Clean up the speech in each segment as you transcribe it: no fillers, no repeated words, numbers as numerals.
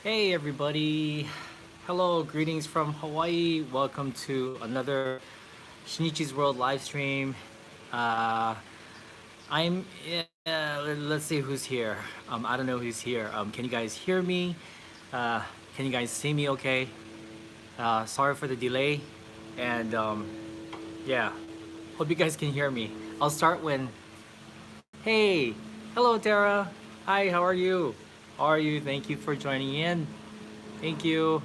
Hey everybody, hello, greetings from Hawaii. Welcome to another Shinichi's World live stream. Uh, I'm, let's see who's here. I don't know who's here. Can you guys hear me? Uh, can you guys see me okay? Sorry for the delay. And yeah, hope you guys can hear me. I'll start when, hey, hello Tara. Hi, how are you? How are you? Thank you for joining in. Thank you.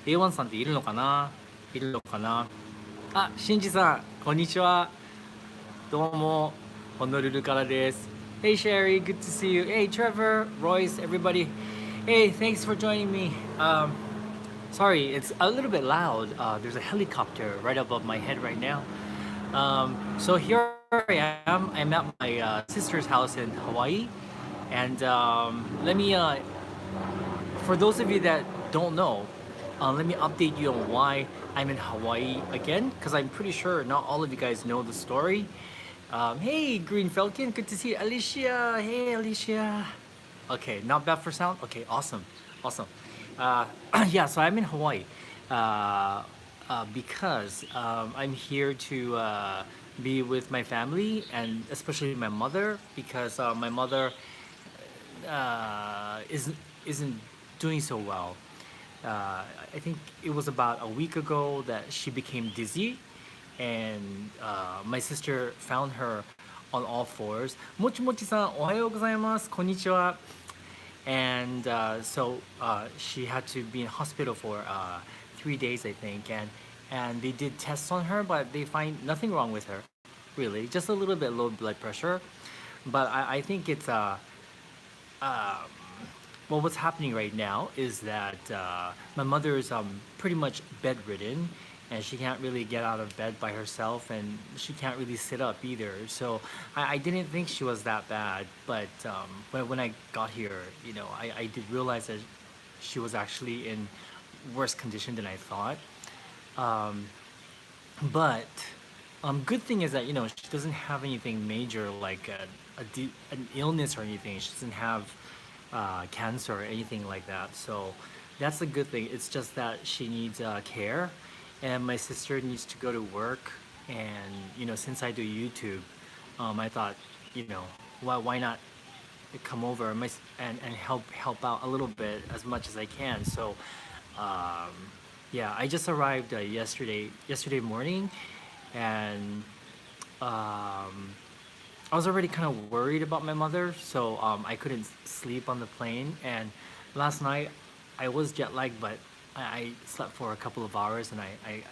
A1 さんっているのかないるのかなあ、しんじさん、こんにちは。どうも、ホノルルからです。Hey Sherry, good to see you. Hey Trevor, Royce, everybody. Hey, thanks for joining me. Sorry, it's a little bit loud. There's a helicopter right above my head right now. So here I am. I'm at my sister's house in Hawaii. And for those of you that don't know, let me update you on why I'm in Hawaii again, because I'm pretty sure not all of you guys know the story. Hey, Green Falcon, good to see you. Alicia, hey, Alicia. Okay, not bad for sound. Okay, awesome, awesome. Uh, yeah, so I'm in Hawaii because I'm here to be with my family and especially my mother because my mother isn't doing so well. I think it was about a week ago that she became dizzy, and my sister found her on all fours. Mochi Mochi san, ohayou gozaimasu, konnichiwa. And she had to be in hospital for 3 days, I think, and they did tests on her, but they find nothing wrong with her, really, just a little bit low blood pressure. But I think it's uh, well, what's happening right now is that my mother is pretty much bedridden, and she can't really get out of bed by herself, and she can't really sit up either. So I didn't think she was that bad, but when I got here, I did realize that she was actually in worse condition than I thought. Um, but good thing is that she doesn't have anything major like an illness or anything. She doesn't have cancer or anything like that. So that's a good thing. It's just that she needs care, and my sister needs to go to work. And since I do YouTube, I thought, why not come over and help out a little bit as much as I can. So um, yeah, I just arrived yesterday morning, and um, I was already kind of worried about my mother, so I couldn't sleep on the plane. And last night I was jet lagged, but I slept for a couple of hours, and I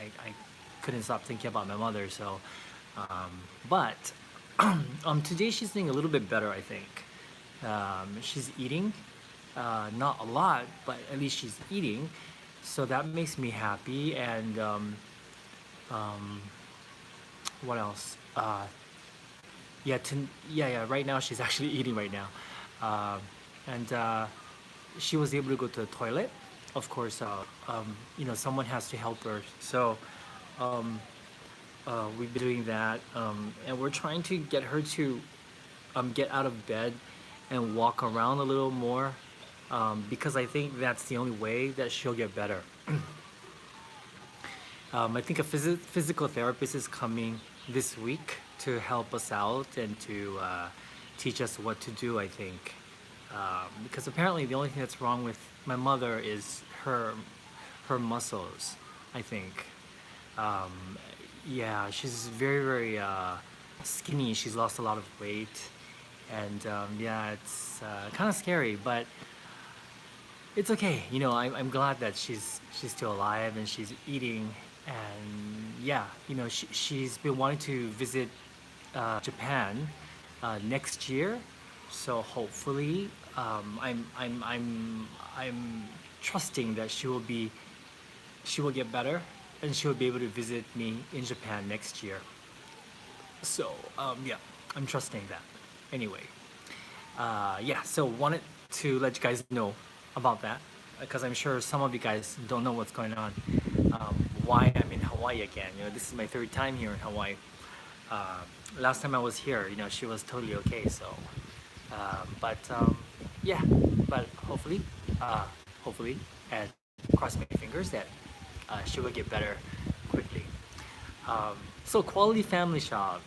couldn't stop thinking about my mother. So, but today she's doing a little bit better, I think. She's eating, not a lot, but at least she's eating, so that makes me happy. And um, what else? Yeah, right now she's actually eating right now, and she was able to go to the toilet. Of course, someone has to help her. So um, we've been doing that, and we're trying to get her to get out of bed and walk around a little more, because I think that's the only way that she'll get better. I think a physical therapist is coming this week to help us out and to teach us what to do, I think. Because apparently the only thing that's wrong with my mother is her muscles, I think. Um, yeah, she's very, very skinny. She's lost a lot of weight. And yeah, it's kind of scary, but it's okay. I'm glad that she's still alive and she's eating. And yeah, she's been wanting to visit Japan next year. So hopefully, I'm trusting that she will get better, and she will be able to visit me in Japan next year. So yeah, I'm trusting that. Anyway, yeah. So wanted to let you guys know about that, because I'm sure some of you guys don't know what's going on. Why I'm in Hawaii again. This is my third time here in Hawaii. Uh, Last time I was here, she was totally okay. So, but yeah, but hopefully, and cross my fingers that she will get better quickly. So Quality Family Shop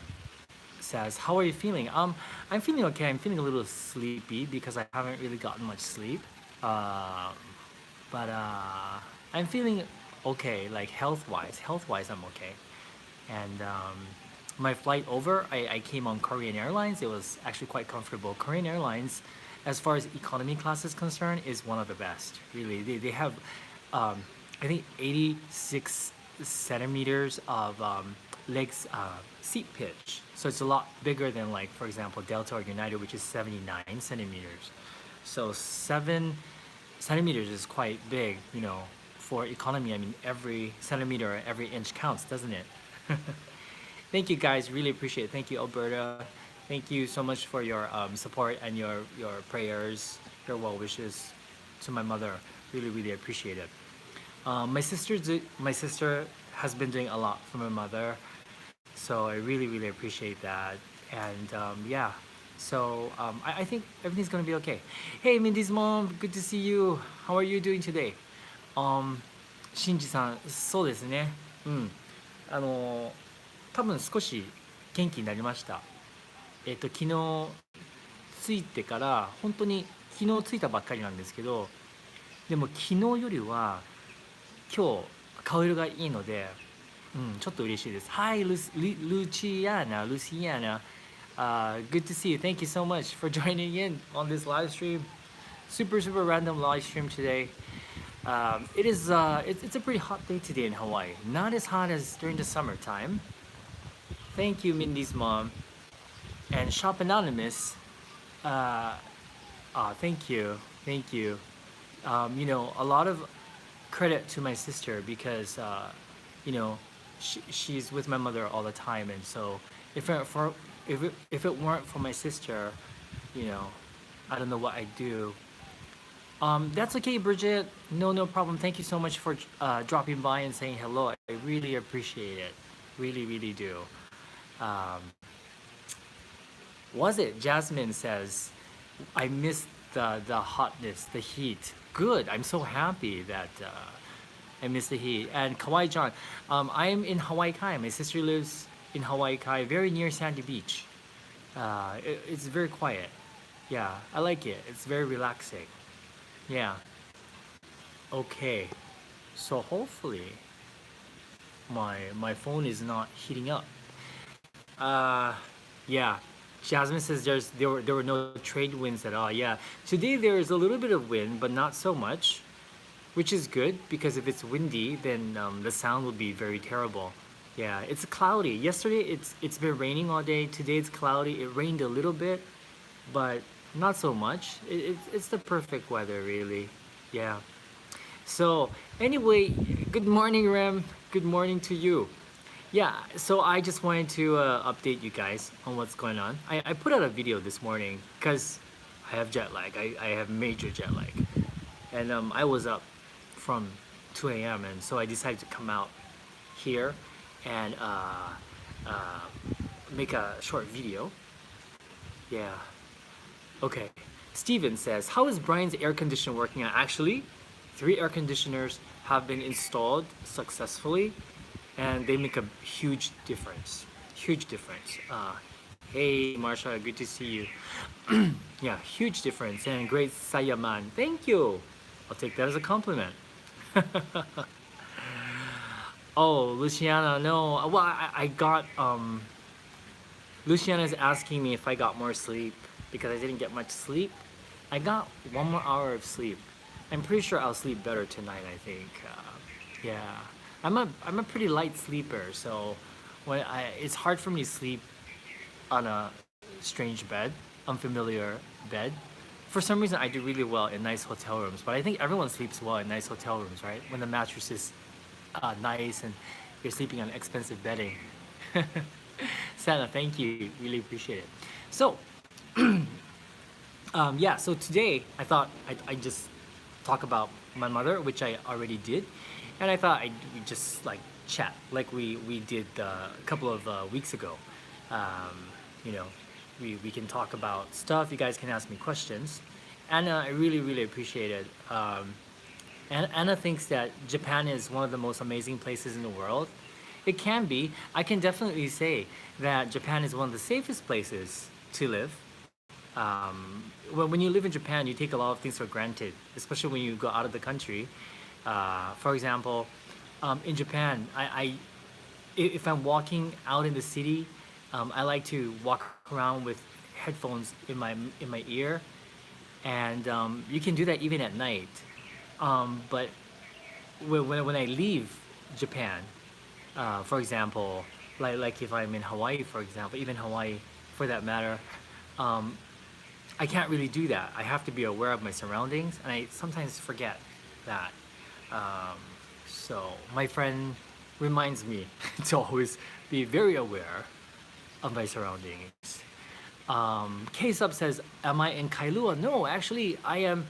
says, "How are you feeling?" I'm feeling okay. I'm feeling a little sleepy because I haven't really gotten much sleep. Um, but I'm feeling okay, like health-wise. Health-wise, I'm okay. And my flight over, I came on Korean Airlines. It was actually quite comfortable. Korean Airlines, as far as economy class is concerned, is one of the best. Really, they have, I think, 86 centimeters of legs seat pitch. So it's a lot bigger than, like, for example, Delta or United, which is 79 centimeters. So 7 centimeters is quite big, for economy. I mean, every centimeter, every inch counts, doesn't it? Thank you guys, really appreciate it. Thank you, Alberta. Thank you so much for your support and your prayers, your well wishes to my mother. Really, really appreciate it. My sister has been doing a lot for my mother, so I really, really appreciate that. And yeah, so I think everything's gonna be okay. Hey, Mindy's mom, good to see you. How are you doing today? Um, しんじさん、そうですね。うん。あの多分少し元気になりました。昨日着いてから本当に昨日着いたばっかりなんですけど、でも昨日よりは今日顔色がいいので、ちょっと嬉しいです。Hi, Luciana. Good to see you. Thank you so much for joining in on this live stream. Super, super random live stream today. It's a pretty hot day today in Hawaii. Not as hot as during the summertime. Thank you, Mindy's mom. And Shop Anonymous, uh, thank you, thank you. A lot of credit to my sister because, you know, she's with my mother all the time, and so if it weren't for my sister, you know, I don't know what I'd do. That's okay, Bridget. No problem. Thank you so much for dropping by and saying hello. I really appreciate it. Really, really do. Um, was it? Jasmine says, I missed the hotness, the heat. Good. I'm so happy that I missed the heat. And Kawaii John, I am in Hawaii Kai. My sister lives in Hawaii Kai, very near Sandy Beach. It's very quiet. Yeah, I like it. It's very relaxing. Yeah. Okay. So hopefully my phone is not heating up. Uh, yeah. Jasmine says there were no trade winds at all. Yeah. Today there is a little bit of wind, but not so much, which is good because if it's windy, then the sound would be very terrible. Yeah. It's cloudy. Yesterday it's been raining all day. Today it's cloudy. It rained a little bit, but not so much. It's the perfect weather, really. Yeah. So anyway, good morning, Rem. Good morning to you. Yeah, so I just wanted to update you guys on what's going on. I put out a video this morning because I have jet lag. I have major jet lag. And I was up from 2 a.m. and so I decided to come out here and uh, make a short video. Yeah. Okay. Steven says, how is Brian's air conditioner working out? Actually, 3 air conditioners have been installed successfully and they make a huge difference. Huge difference. Hey, Marsha, good to see you. Yeah, huge difference and great Sayaman. Thank you. I'll take that as a compliment. Oh, Luciana, no. Well, I got, Luciana's asking me if I got more sleep because I didn't get much sleep. I got 1 more hour of sleep. I'm pretty sure I'll sleep better tonight, I think. Yeah. I'm a pretty light sleeper, so it's hard for me to sleep on a strange bed, unfamiliar bed. For some reason, I do really well in nice hotel rooms, but I think everyone sleeps well in nice hotel rooms, right? When the mattress is nice and you're sleeping on expensive bedding. Santa, thank you. Really appreciate it. So, yeah, so today I thought I'd just talk about my mother, which I already did. And I thought we'd just like chat like we did a couple of weeks ago. You know, we can talk about stuff. You guys can ask me questions. And I really, really appreciate it. Anna thinks that Japan is one of the most amazing places in the world. It can be. I can definitely say that Japan is one of the safest places to live. When you live in Japan, you take a lot of things for granted, especially when you go out of the country. For example, in Japan, if I'm walking out in the city, I like to walk around with headphones in my ear, and you can do that even at night. But when I leave Japan, for example, like if I'm in Hawaii, for example, even Hawaii for that matter, um, I can't really do that. I have to be aware of my surroundings, and I sometimes forget that. Um, so my friend reminds me to always be very aware of my surroundings. K-Sub says, am I in Kailua? No, actually, I am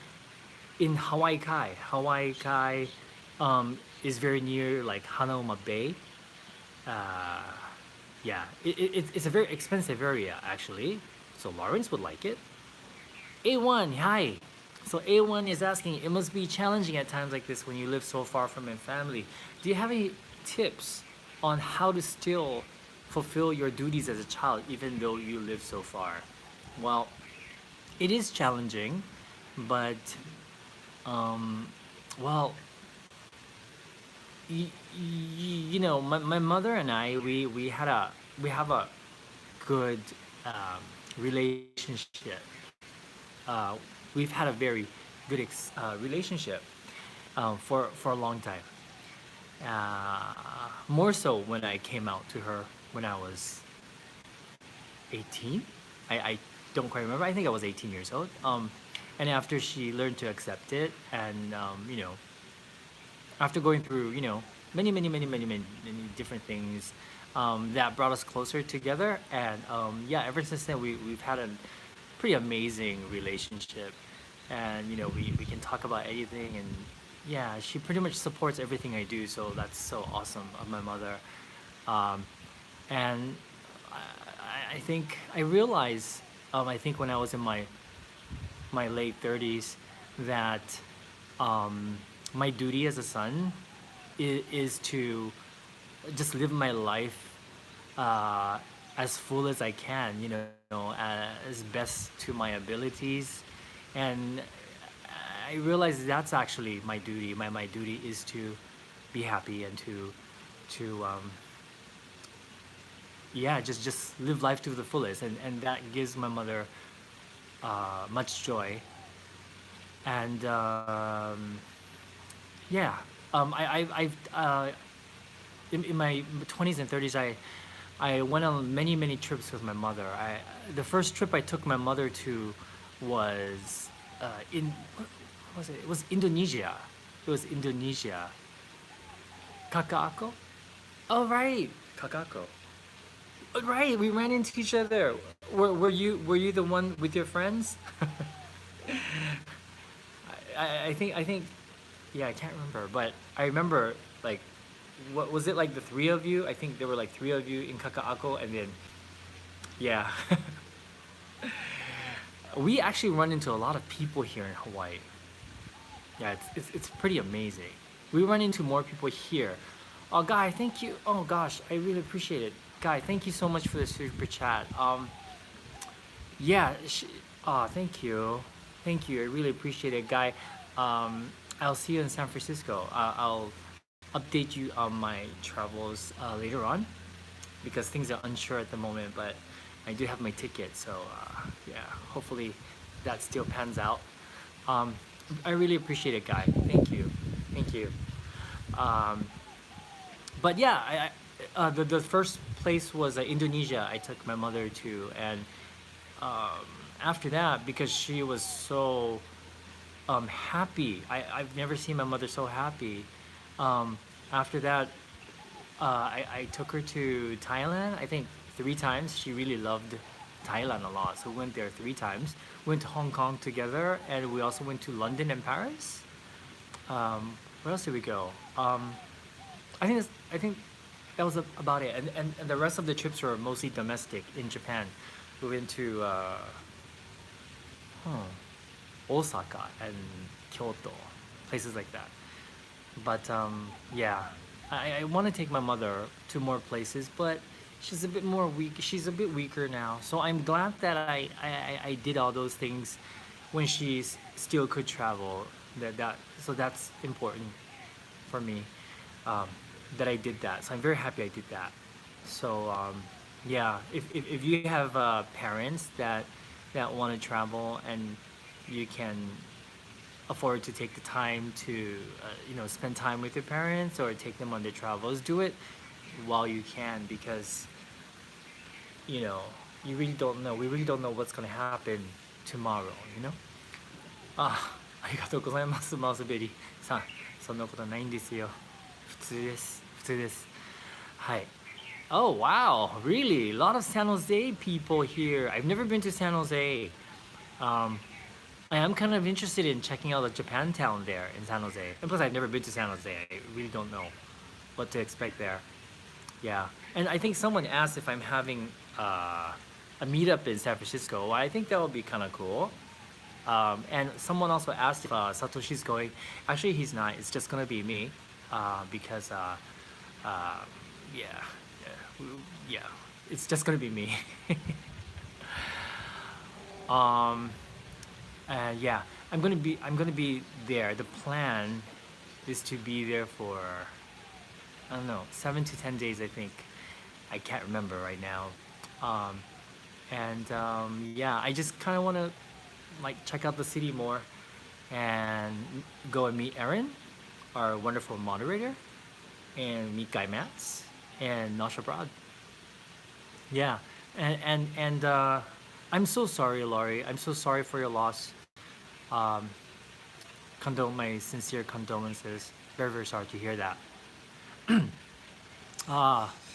in Hawaii Kai. Hawaii Kai is very near like Hanauma Bay. Uh, yeah, it's a very expensive area actually. So Lawrence would like it. A1, hi. So A1 is asking, it must be challenging at times like this when you live so far from your family. Do you have any tips on how to still fulfill your duties as a child even though you live so far? Well, it is challenging, but um, well, my mother and I, we have a good um, relationship. Uh, we've had a very good relationship for a long time. More so when I came out to her when I was 18. I don't quite remember. I think I was 18 years old. And after she learned to accept it, and after going through many different things that brought us closer together, and yeah, ever since then we've had a pretty amazing relationship, and we can talk about anything, and yeah, she pretty much supports everything I do, so that's so awesome of my mother. um, and I think I realized, I think when I was in my late 30s, that um, my duty as a son is to just live my life uh, as full as I can, as best to my abilities. And I realize that's actually my duty. My duty is to be happy and to yeah, just live life to the fullest, and that gives my mother much joy. And yeah, in my 20s and 30s, I went on many trips with my mother. The first trip I took my mother to was in what was it? It was Indonesia. It was Indonesia. Kakako? Oh right, Kakako. Oh, right, we ran into each other. Were you the one with your friends? I think yeah, I can't remember, but I remember like what was it, like the three of you? I think there were like three of you in Kakaako, and then yeah. We actually run into a lot of people here in Hawaii. Yeah, it's pretty amazing. We run into more people here. Oh, Guy, thank you. Oh gosh, I really appreciate it. Guy, thank you so much for the super chat. Yeah, thank you. Thank you. I really appreciate it, Guy. I'll see you in San Francisco. I'll update you on my travels later on because things are unsure at the moment, but I do have my ticket, so yeah, hopefully that still pans out. Um, I really appreciate it, Guy. Thank you. Thank you. Um, but yeah, the first place was Indonesia. I took my mother to, and um, after that, because she was so happy, I've never seen my mother so happy. Um, After that, I took her to Thailand. I think three times. She really loved Thailand a lot, so we went there three times. We went to Hong Kong together, and we also went to London and Paris. Where else did we go? I think that was about it, and the rest of the trips were mostly domestic in Japan. We went to huh, Osaka and Kyoto, places like that. But yeah, I want to take my mother to more places, but she's a bit more weak. She's a bit weaker now. So I'm glad that I did all those things when she still could travel. So that's important for me, um, that I did that. So I'm very happy I did that. So yeah, if you have parents that want to travel and you can afford to take the time to spend time with your parents or take them on their travels, do it while you can, because you know you really don't know. We really don't know what's gonna happen tomorrow. You know. ありがとうございます、マウスベリーさん。そんなことないんですよ。普通です。普通です。はい。Oh wow, really? A lot of San Jose people here. I've never been to San Jose. Um, I am kind of interested in checking out the Japantown there in San Jose. And plus, I've never been to San Jose. I really don't know what to expect there. Yeah. And I think someone asked if I'm having a meetup in San Francisco. Well, I think that would be kind of cool. And someone also asked if Satoshi's going. Actually, he's not. It's just going to be me because, uh, yeah, yeah, yeah, it's just going to be me. um, yeah, I'm gonna be there. The plan is to be there for, I don't know, 7 to 10 days. I think. I can't remember right now. Um, and yeah, I just kind of want to like check out the city more and go and meet Erin, our wonderful moderator, and meet Guy Matz and Nasha Broad. Yeah, and I'm so sorry, Laurie. I'm so sorry for your loss. Um, my sincere condolences. Very very sorry to hear that.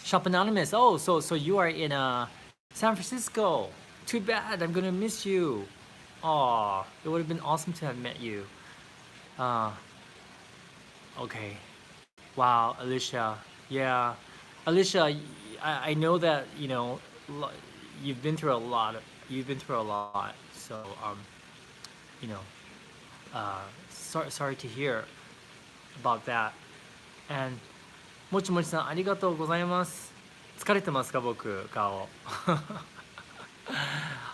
Shop Anonymous. Oh, so you are in San Francisco. Too bad. I'm gonna miss you. Aw, it would have been awesome to have met you. Uh, okay. Wow, Alicia. Yeah, Alicia. I know that you've been through a lot. You've been through a lot. So you know, sorry to hear about that. Andもちもちさんありがとうございます。疲れてますか僕顔。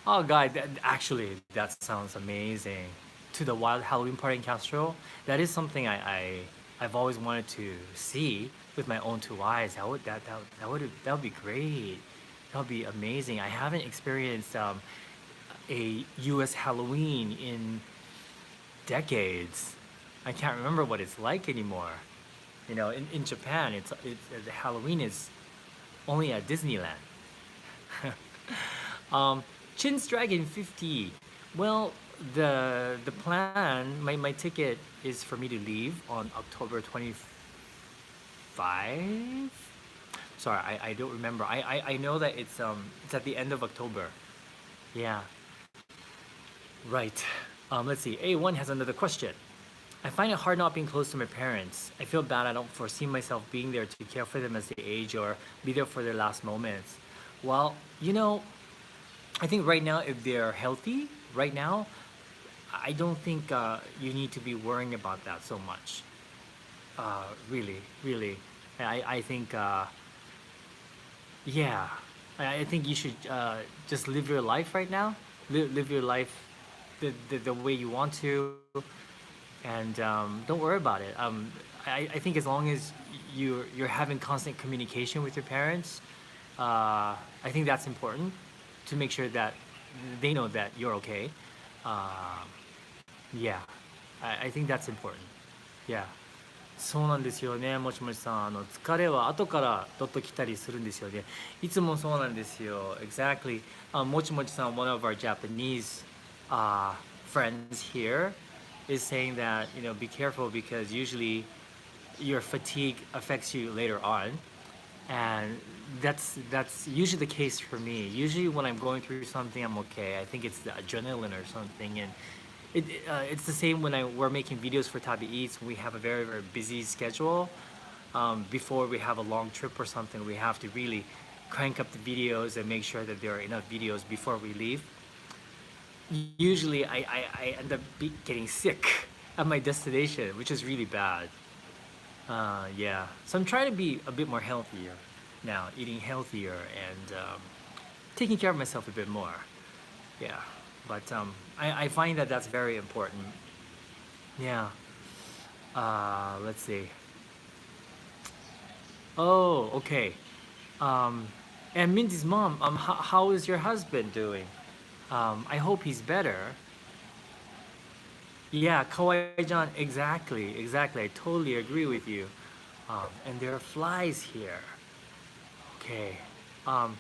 Oh God, actually that sounds amazing. To the Wild Halloween Party in Castro, that is something I've always wanted to see with my own two eyes. That would be great. That would be amazing. I haven't experienced a U.S. Halloween in decades. I can't remember what it's like anymore. In Japan, Halloween is only at Disneyland. Chin's Dragon 50. Well, the plan, my ticket is for me to leave on October 25. Sorry, I don't remember. I know that it's at the end of October. Yeah. Right. Let's see. A1 has another question. I find it hard not being close to my parents. I feel bad I don't foresee myself being there to care for them as they age or be there for their last moments. Well, I think right now, if they're healthy, right now, I don't think you need to be worrying about that so much. Really, really. I think, yeah, I think you should just live your life right now. Live your life the way you want to, and don't worry about it. I think as long as you're having constant communication with your parents, I think that's important to make sure that they know that you're okay. Uh, yeah, I think that's important. Yeah. そうなんですよね、もちもちさん。疲れは後からどっと来たりするんですよね。いつもそうなんですよ。Exactly. もちもちさん、one of our Japanese friends here is saying that, be careful because usually your fatigue affects you later on. And that's usually the case for me. Usually when I'm going through something, I'm okay. I think it's the adrenaline or something, and it's the same when we're making videos for Tabi Eats. We have a very very busy schedule. Before we have a long trip or something, we have to really crank up the videos and make sure that there are enough videos before we leave. Usually I end up getting sick at my destination, which is really bad. Yeah. So I'm trying to be a bit more healthier now, eating healthier and taking care of myself a bit more. Yeah. But I find that that's very important. Yeah. Let's see. Oh, okay. Um, and Mindy's mom, how is your husband doing? I hope he's better. Yeah, Kawaii-Jan, exactly, exactly. I totally agree with you. And there are flies here. Okay. Um,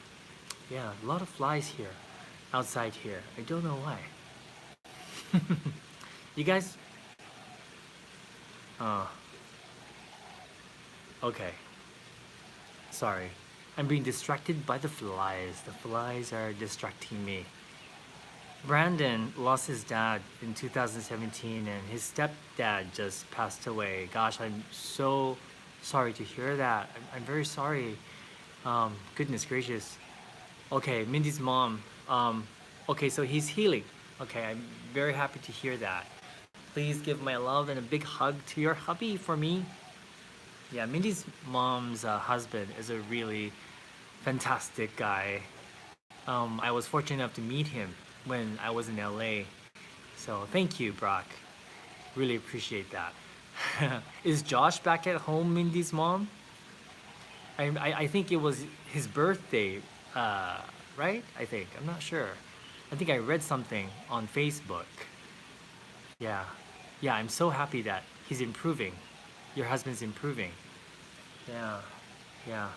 yeah, a lot of flies here, outside here. I don't know why. You guys, uh, okay. Sorry. I'm being distracted by the flies. The flies are distracting me. Brandon lost his dad in 2017 and his stepdad just passed away. Gosh, I'm so sorry to hear that. I'm very sorry. Goodness gracious. Okay, Mindy's mom. Okay, so he's healing. Okay, I'm very happy to hear that. Please give my love and a big hug to your hubby for me. Yeah, Mindy's mom's husband is a really fantastic guy. I was fortunate enough to meet him when I was in LA. So thank you, Brock. Really appreciate that. Is Josh back at home, Mindy's mom? I think it was his birthday, uh, right? I think. I'm not sure. I think I read something on Facebook. Yeah. Yeah, I'm so happy that he's improving. Your husband's improving. Yeah. Yeah.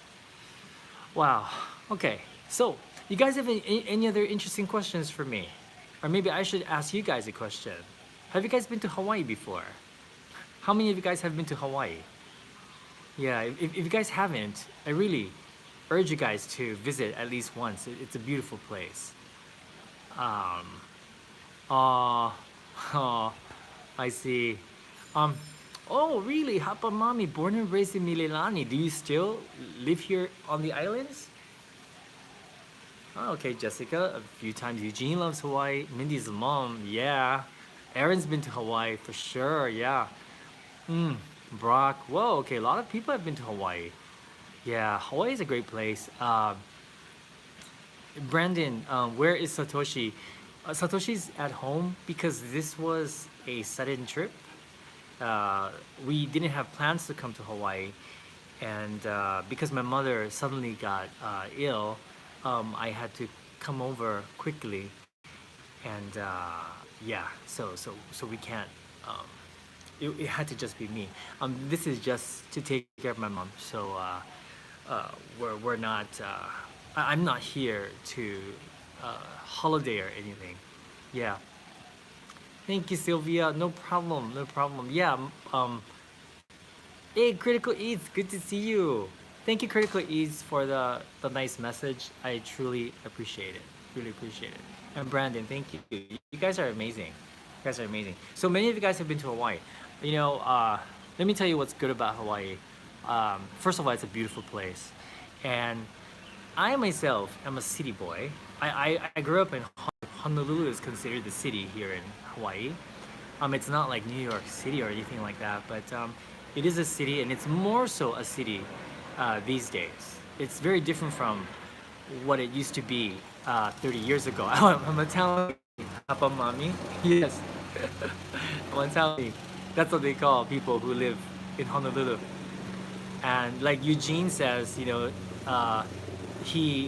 Wow. Okay. So, you guys have any other interesting questions for me? Or maybe I should ask you guys a question. Have you guys been to Hawaii before? How many of you guys have been to Hawaii? Yeah, if you guys haven't, I really urge you guys to visit at least once. It's a beautiful place. Um, oh, oh, I see. Um, oh, really? Hapamami, born and raised in Mililani. Do you still live here on the islands? Oh, okay, Jessica, a few times. Eugene loves Hawaii. Mindy's mom, yeah. Aaron's been to Hawaii for sure, yeah. Mm, Brock, whoa, okay, a lot of people have been to Hawaii. Yeah, Hawaii is a great place. Brandon, where is Satoshi? Satoshi's at home because this was a sudden trip. Uh, we didn't have plans to come to Hawaii, and because my mother suddenly got ill, I had to come over quickly, and so we can't. Um, it had to just be me. This is just to take care of my mom. So we're not. I'm not here to holiday or anything. Yeah. Thank you, Sylvia. No problem. No problem. Yeah. Hey, Critical Eats. Good to see you. Thank you, Critical Eats, for the nice message. I truly appreciate it. Really appreciate it. And Brandon, thank you. You guys are amazing. You guys are amazing. So many of you guys have been to Hawaii. You know, let me tell you what's good about Hawaii. First of all, it's a beautiful place, and I myself am a city boy. I grew up in Honolulu. Is considered the city here in Hawaii. It's not like New York City or anything like that, but it is a city, and it's more so a city these days. It's very different from what it used to be 30 years ago. I'm Italian, Papa Mommy. Yes, I'm Italian. That's what they call people who live in Honolulu. And like Eugene says, he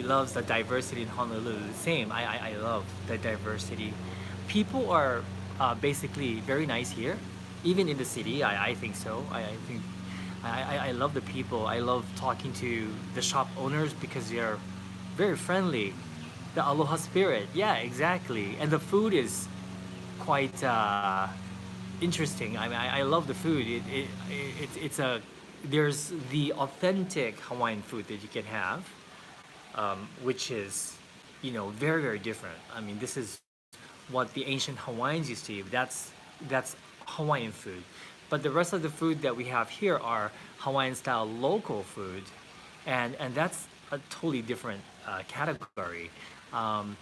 loves the diversity in Honolulu. Same, I love the diversity. People are basically very nice here, even in the city. I think so. I think I love the people. I love talking to the shop owners because they're very friendly. The aloha spirit, yeah, exactly. And the food is quite interesting. I mean, I love the food. It's a there's the authentic Hawaiian food that you can have, which is, very very different. I mean, this is what the ancient Hawaiians used to eat. That's Hawaiian food, but the rest of the food that we have here are Hawaiian style local food, and that's a totally different category. Um,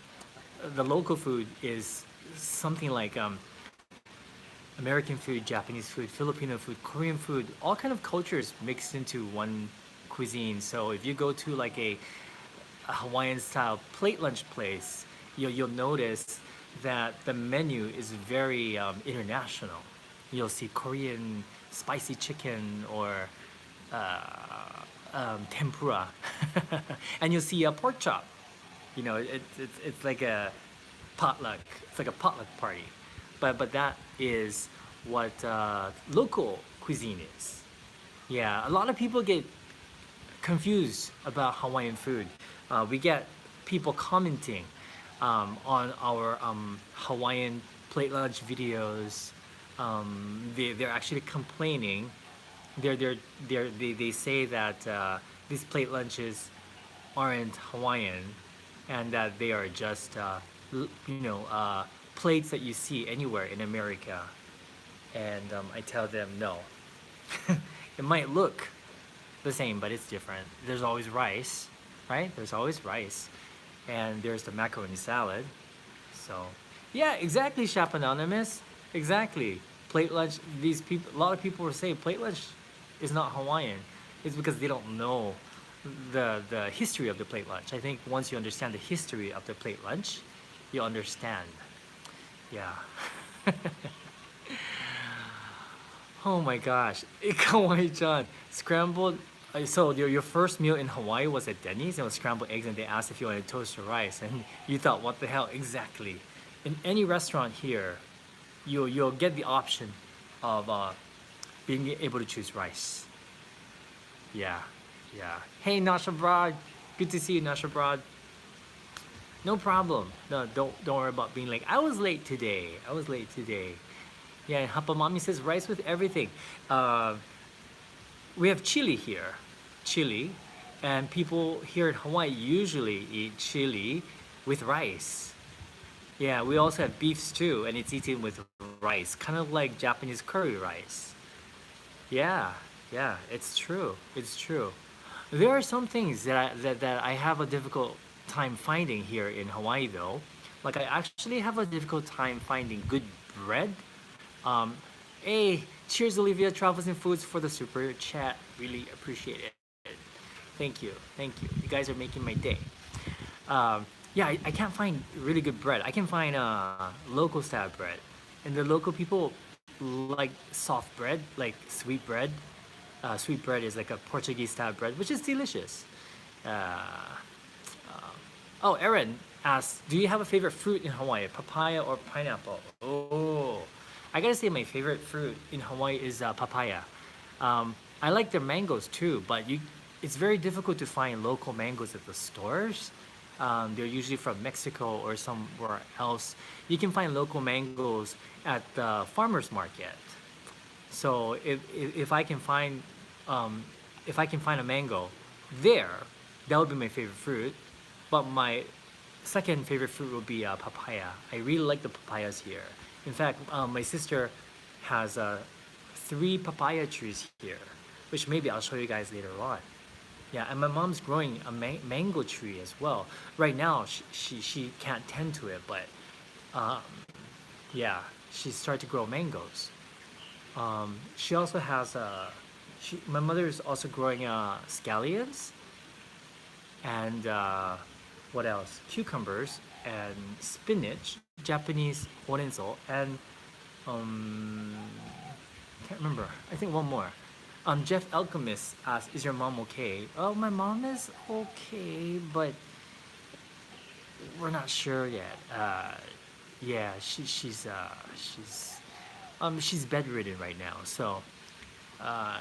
the local food is something like American food, Japanese food, Filipino food, Korean food, all kind of cultures mixed into one cuisine. So if you go to like a Hawaiian style plate lunch place, you'll notice that the menu is very international. You'll see Korean spicy chicken or tempura, and you'll see a pork chop. It's like a potluck. It's like a potluck party, but that is what local cuisine is. Yeah, a lot of people get confused about Hawaiian food. We get people commenting on our Hawaiian plate lunch videos. They're actually complaining. They say that these plate lunches aren't Hawaiian, and that they are just plates that you see anywhere in America. And I tell them no. It might look the same, but it's different. There's always rice, right? There's always rice, and there's the macaroni salad. So, yeah, exactly, Chef Anonymous. Exactly. Plate lunch. These people, a lot of people will say plate lunch is not Hawaiian. It's because they don't know the history of the plate lunch. I think once you understand the history of the plate lunch, you understand. Yeah. Oh my gosh. Ikawaii-chan. Scrambled. So your first meal in Hawaii was at Denny's and it was scrambled eggs, and they asked if you wanted toast or rice, and you thought, what the hell? Exactly. In any restaurant here, you'll get the option of being able to choose rice. Yeah, yeah. Hey, Nasha Broad. Good to see you, Nasha Broad. No problem. No, don't worry about being late. I was late today. I was late today. Yeah, and Hapamami says rice with everything. We have chili here, chili, and people here in Hawaii usually eat chili with rice. Yeah, we also have beef stew, and it's eaten with rice, kind of like Japanese curry rice. Yeah, yeah, it's true. It's true. There are some things that I have a difficult time finding here in Hawaii, though. Like I actually have a difficult time finding good bread. Um, hey, cheers, Olivia Travels and Foods, for the super chat. Really appreciate it. Thank you, thank you. You guys are making my day. Yeah, I can't find really good bread. I can find local style bread, and the local people like soft bread, like sweet bread. Sweet bread is like a Portuguese style bread, which is delicious. Uh, oh, Aaron asks, do you have a favorite fruit in Hawaii, papaya or pineapple? Oh, I gotta say my favorite fruit in Hawaii is papaya. I like their mangoes too, but it's very difficult to find local mangoes at the stores. They're usually from Mexico or somewhere else. You can find local mangoes at the farmers market. So if I can find a mango there, that would be my favorite fruit. But my second favorite fruit would be papaya. I really like the papayas here. In fact, my sister has 3 papaya trees here, which maybe I'll show you guys later on. Yeah, and my mom's growing a mango tree as well. Right now, she can't tend to it, but um, yeah, she's started to grow mangoes. She also has my mother is also growing scallions and what else? Cucumbers and spinach, Japanese horenzo, and um, can't remember. I think one more. Jeff Alchemist asks, "Is your mom okay?" Oh, my mom is okay, but we're not sure yet. Yeah, she's bedridden right now, so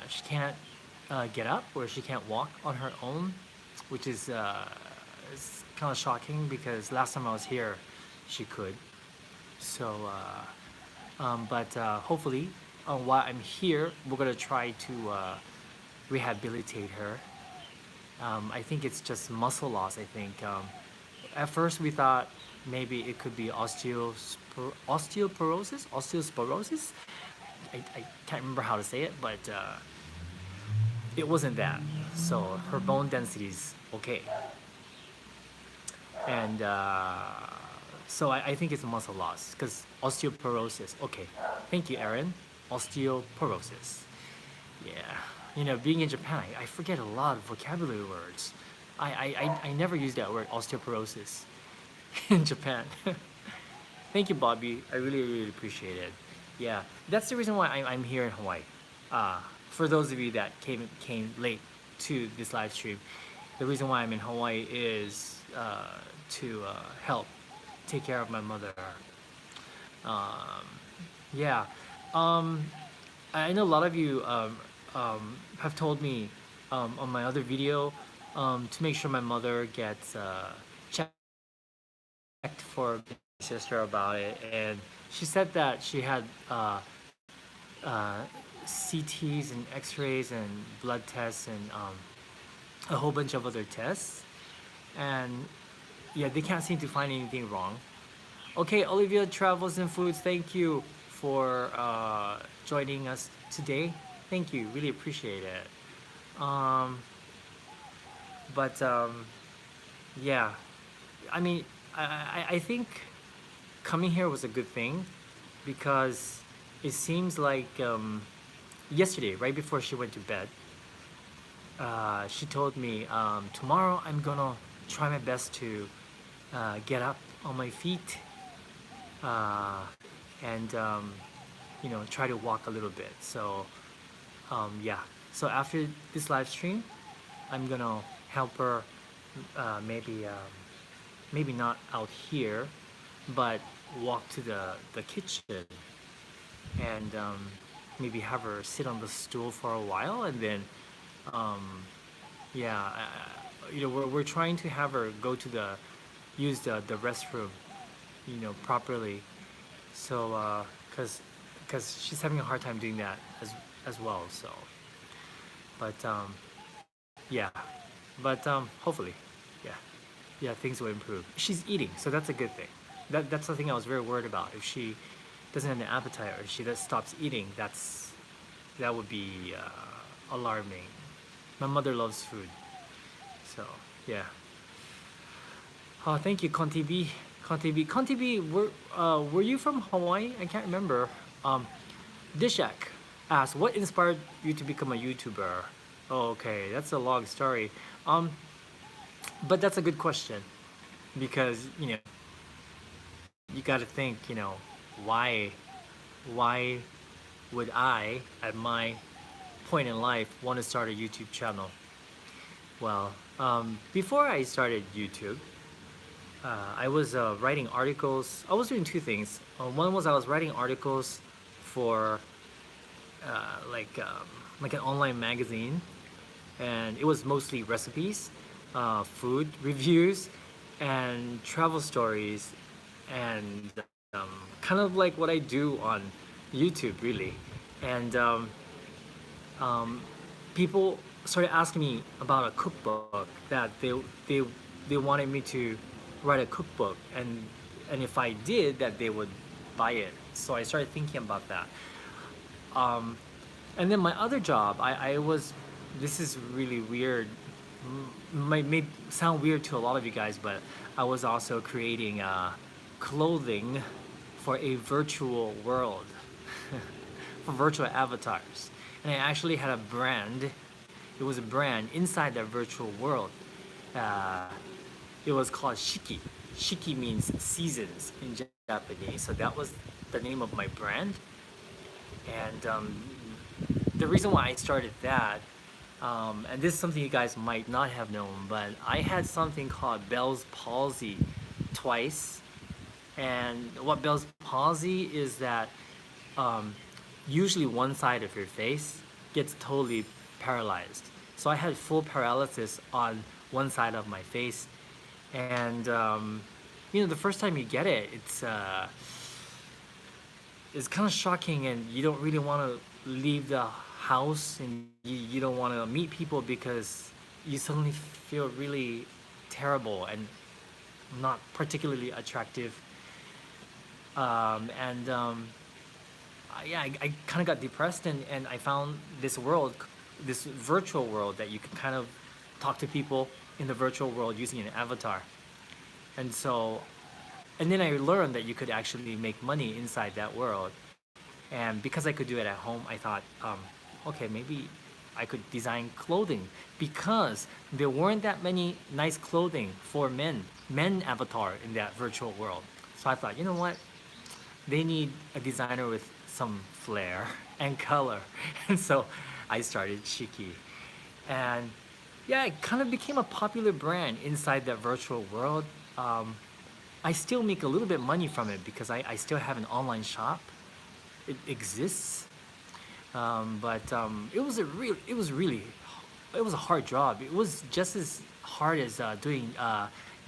she can't get up or she can't walk on her own, which is kind of shocking because last time I was here, she could. So, but hopefully, while I'm here, we're gonna try to rehabilitate her. I think it's just muscle loss. I think at first we thought maybe it could be osteoporosis. I can't remember how to say it, but it wasn't that. So her bone density is okay, and So I think it's muscle loss because osteoporosis. Okay, thank you, Aaron. Osteoporosis. Yeah, being in Japan, I forget a lot of vocabulary words. I never use that word osteoporosis in Japan. Thank you, Bobby. I really, really appreciate it. Yeah, that's the reason why I'm here in Hawaii. Uh, for those of you that came late to this live stream, the reason why I'm in Hawaii is to help take care of my mother. Um, yeah, um, I know a lot of you have told me on my other video to make sure my mother gets checked for my sister about it, and she said that she had uh, CTs and X-rays and blood tests and a whole bunch of other tests, and yeah, they can't seem to find anything wrong. Okay, Olivia Travels and Foods, thank you for joining us today. Thank you, really appreciate it. Um, but yeah, I mean, I think coming here was a good thing because it seems like yesterday, right before she went to bed, she told me tomorrow I'm gonna try my best to get up on my feet uh, and try to walk a little bit. So yeah. So after this live stream, I'm gonna help her. Maybe not out here, but walk to the kitchen and maybe have her sit on the stool for a while, and then um, yeah, we're trying to have her go to use the restroom, properly. So because she's having a hard time doing that as well. So, but yeah, but hopefully, yeah, yeah, things will improve. She's eating, so that's a good thing. That's the thing I was very worried about. If she doesn't have an appetite or she just stops eating, that would be alarming. My mother loves food, so yeah. Oh, thank you, Conti B. Conti B. Conti B, were you from Hawaii? I can't remember. Um, Dishak asked, what inspired you to become a YouTuber? Oh, okay, that's a long story. Um, but that's a good question because you got to think, why, why would I, at my point in life, want to start a YouTube channel? Well, before I started YouTube, I was writing articles. I was doing two things. One was I was writing articles for uh, like um, like an online magazine, and it was mostly recipes, food reviews, and travel stories, and kind of like what I do on YouTube, really. And people started asking me about a cookbook that they they wanted me to write a cookbook, and if I did that, they would buy it. So I started thinking about that. Um, and then my other job, I was, this is really weird, might may sound weird to a lot of you guys, but I was also creating clothing for a virtual world, for virtual avatars. And I actually had a brand. It was a brand inside that virtual world. Uh, it was called Shiki. Shiki means seasons in Japanese. So that was the name of my brand. And the reason why I started that, and this is something you guys might not have known, but I had something called Bell's palsy twice. And what Bell's palsy is that um, usually one side of your face gets totally paralyzed. So I had full paralysis on one side of my face, and the first time you get it, it's kind of shocking, and you don't really want to leave the house, and you don't want to meet people because you suddenly feel really terrible and not particularly attractive. And yeah, I kind of got depressed, and I found this world, this virtual world that you can kind of talk to people in the virtual world using an avatar. And so And then I learned that you could actually make money inside that world. And because I could do it at home, I thought, okay, maybe I could design clothing because there weren't that many nice clothing for men avatar in that virtual world. So I thought, you know what? They need a designer with some flair and color. And so I started Shiki. And yeah, it kind of became a popular brand inside that virtual world. Um, I still make a little bit money from it because I still have an online shop. It exists, but it was a hard job. It was just as hard as doing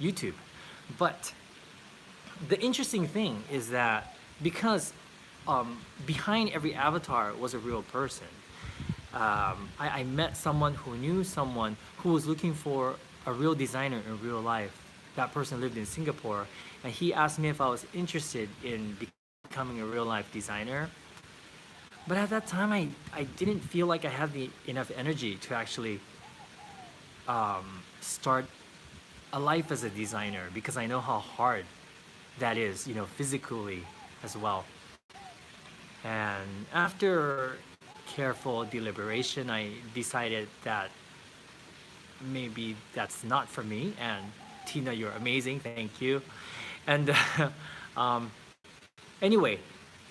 YouTube. But the interesting thing is that because behind every avatar was a real person, I met someone who knew someone who was looking for a real designer in real life. That person lived in Singapore, and he asked me if I was interested in becoming a real life designer. But at that time, I didn't feel like I had the enough energy to actually start a life as a designer because I know how hard that is, you know, physically as well. And after careful deliberation, I decided that maybe that's not for me. And Tina, you're amazing. Thank you. And um, anyway,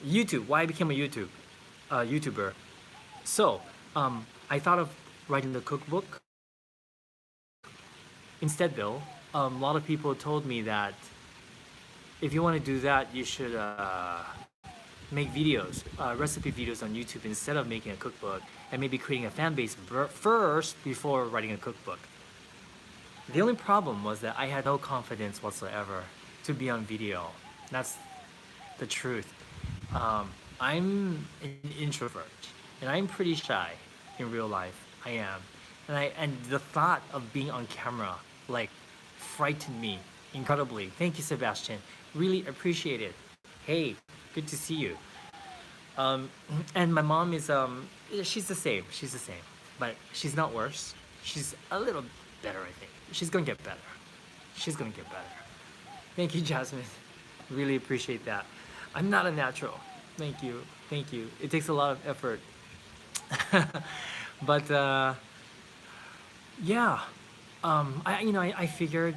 YouTube. Why I became a YouTuber? So I thought of writing the cookbook. Instead, though, a lot of people told me that if you want to do that, you should make videos, recipe videos on YouTube instead of making a cookbook, and maybe creating a fan base first before writing a cookbook. The only problem was that I had no confidence whatsoever to be on video. That's the truth. I'm an introvert, and I'm pretty shy in real life. I am, and the thought of being on camera like frightened me incredibly. Thank you, Sebastian. Really appreciate it. Hey, good to see you. Um, and my mom is she's the same. She's the same, but she's not worse. She's a little better, I think. She's gonna get better. She's gonna get better. Thank you, Jasmine. Really appreciate that. I'm not a natural. Thank you. Thank you. It takes a lot of effort. But yeah, I figured,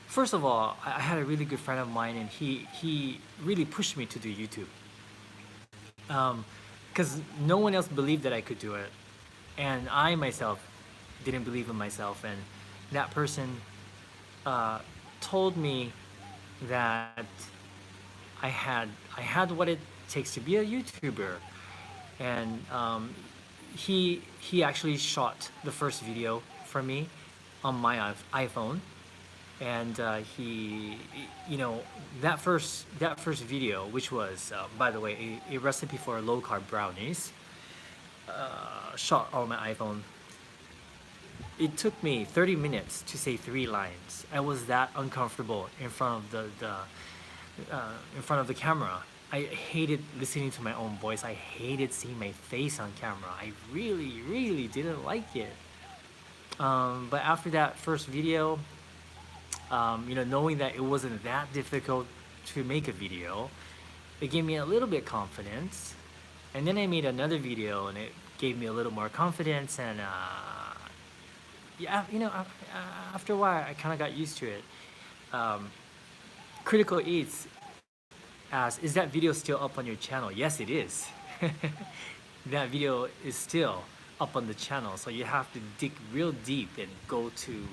first of all, I had a really good friend of mine, and he really pushed me to do YouTube. Because no one else believed that I could do it, and I myself didn't believe in myself, and that person told me that I had what it takes to be a YouTuber, and he actually shot the first video for me on my iPhone, and that first video, which was by the way a recipe for low carb brownies, shot on my iPhone. It took me 30 minutes to say 3 lines. I was that uncomfortable in front of the camera. I hated listening to my own voice. I hated seeing my face on camera. I really, really didn't like it. But after that first video, knowing that it wasn't that difficult to make a video, it gave me a little bit confidence. And then I made another video, and it gave me a little more confidence. And after a while, I kind of got used to it. Critical Eats asks, is that video still up on your channel? Yes, it is. That video is still up on the channel, so you have to dig real deep and go to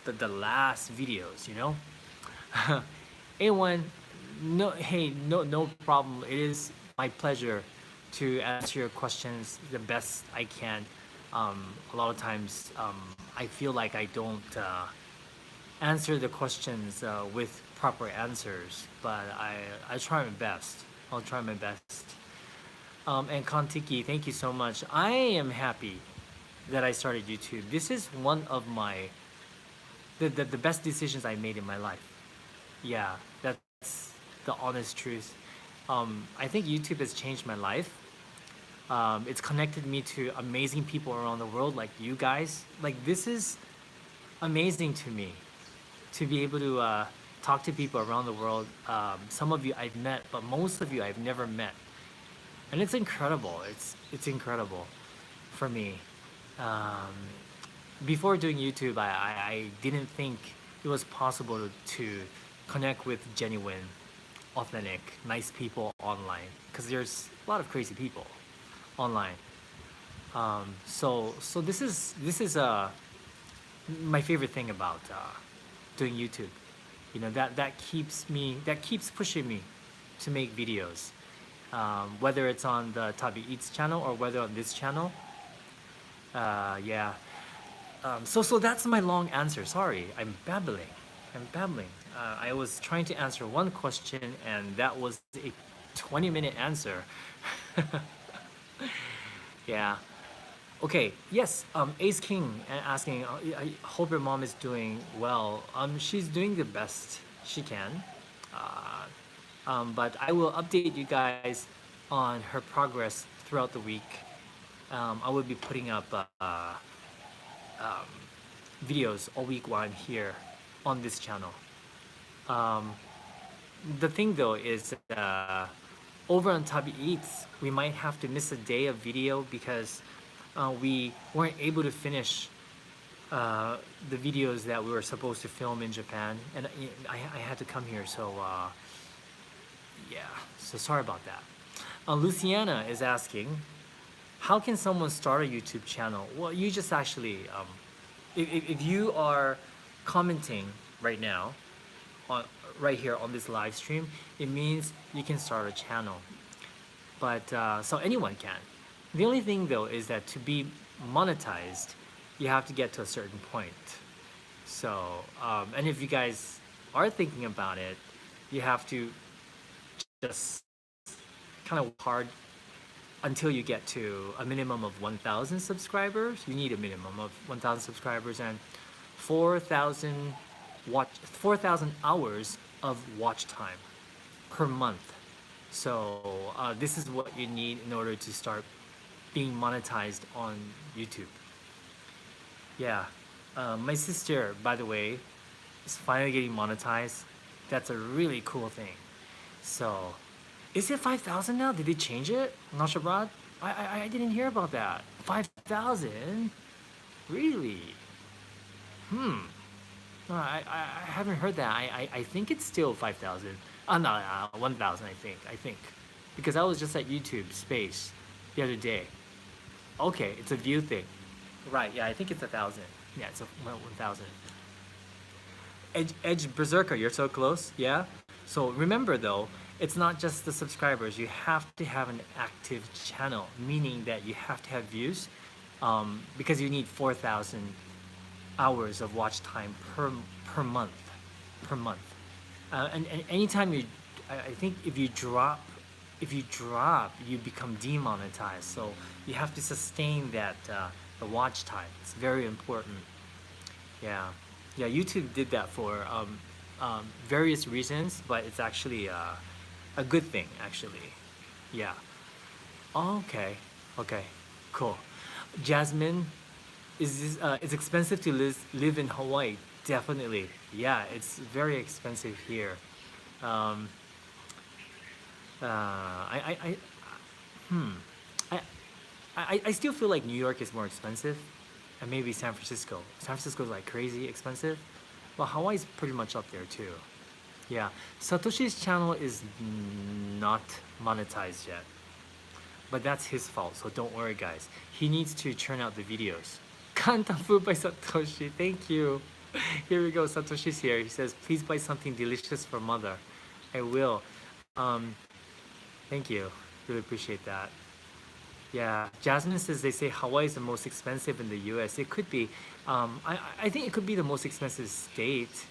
the last videos, A1, no problem. It is my pleasure to answer your questions the best I can. A lot of times I feel like I don't answer the questions with proper answers, but I try my best. I'll try my best. And Kontiki, thank you so much. I am happy that I started YouTube. This is one of the best decisions I made in my life. Yeah, that's the honest truth. I think YouTube has changed my life. It's connected me to amazing people around the world, like you guys. Like, this is amazing to me, to be able to talk to people around the world. Some of you I've met, but most of you I've never met, and it's incredible. It's incredible for me. Um, Before doing YouTube, I didn't think it was possible to connect with genuine, authentic, nice people online, because there's a lot of crazy people online. So this is my favorite thing about doing YouTube. You know, that keeps pushing me to make videos, whether it's on the Tabi Eats channel or whether on this channel. Yeah. So that's my long answer. Sorry, I'm babbling. I'm babbling. I was trying to answer one question, and that was a 20-minute answer. Yeah. Okay. Yes. Ace King asking. I hope your mom is doing well. She's doing the best she can. Uh, but I will update you guys on her progress throughout the week. I will be putting up um, videos all week while I'm here on this channel. Um, the thing though is over on Tabi Eats, we might have to miss a day of video because we weren't able to finish the videos that we were supposed to film in Japan, and I had to come here, so yeah, so sorry about that. Luciana is asking, how can someone start a YouTube channel? Well, you just actually, if you are commenting right now, on right here on this live stream, it means you can start a channel. But so anyone can. The only thing though is that to be monetized, you have to get to a certain point. So, and if you guys are thinking about it, you have to just kind of work hard until you get to a minimum of 1,000 subscribers. You need a minimum of 1,000 subscribers and 4,000 hours of watch time per month. So this is what you need in order to start being monetized on YouTube. Yeah, my sister, by the way, is finally getting monetized. That's a really cool thing. So, is it 5,000 now? Did they change it? Nashabrad? I didn't hear about that. 5,000? Really? No, I haven't heard that. I think it's still 5,000. No, 1,000, I think. Because I was just at YouTube Space the other day. Okay, it's a view thing. Right, yeah, I think it's 1,000. Yeah, it's 1,000. Edge Berserker, you're so close, yeah? So remember though, it's not just the subscribers. You have to have an active channel, meaning that you have to have views, because you need 4,000 hours of watch time per month, and anytime I think if you drop, you become demonetized. So you have to sustain that the watch time. It's very important. Yeah, yeah. YouTube did that for various reasons, but it's actually a good thing, actually. Yeah. Okay. Okay. Cool. Jasmine, it's expensive to live in Hawaii. Definitely. Yeah, it's very expensive here. Um, I hmm. I, I still feel like New York is more expensive, and maybe San Francisco. San Francisco is like crazy expensive, but Hawaii's pretty much up there too. Yeah, Satoshi's channel is not monetized yet, but that's his fault. So don't worry, guys. He needs to churn out the videos. Kantan food by Satoshi. Thank you. Here we go. Satoshi's here. He says, "Please buy something delicious for mother." I will. Um, Thank you. Really appreciate that. Yeah, Jasmine says they say Hawaii is the most expensive in the U.S. It could be. I think it could be the most expensive state.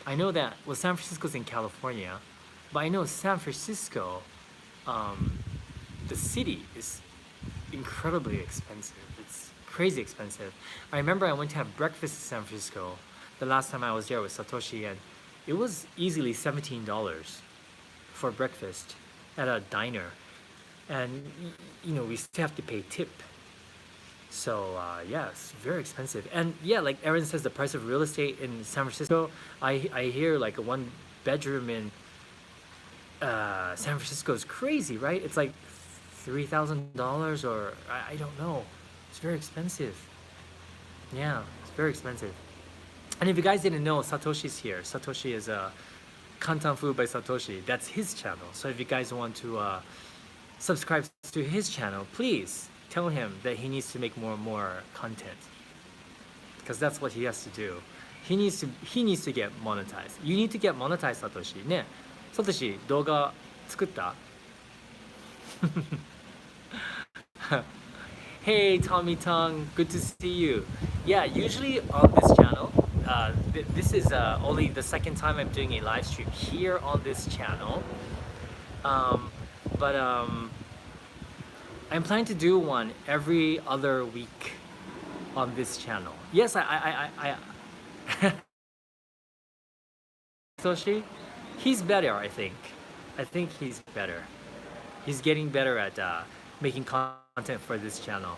I know that, well, San Francisco's in California, but I know San Francisco, the city is incredibly expensive. It's crazy expensive. I remember I went to have breakfast in San Francisco the last time I was there with Satoshi, and it was easily $17 for breakfast at a diner, and you know, we still have to pay tip. So yeah, it's very expensive. And yeah, like Erin says, the price of real estate in San Francisco, I hear like a bedroom in San Francisco is crazy, right? It's like $3,000 or I don't know. It's very expensive. Yeah, it's very expensive. And if you guys didn't know, Satoshi's here. Satoshi is Kantan Food by Satoshi. That's his channel. So if you guys want to subscribe to his channel, please tell him that he needs to make more and more content, because that's what he has to do. He needs to get monetized. You need to get monetized, Satoshi. ね、Satoshi 動画作った？ Hey Tommy Tongue, good to see you. Yeah, usually on this channel, this is only the second time I'm doing a live stream here on this channel. But I'm planning to do one every other week on this channel. Yes, I Satoshi, he's better, I think. I think he's better. He's getting better at making content for this channel.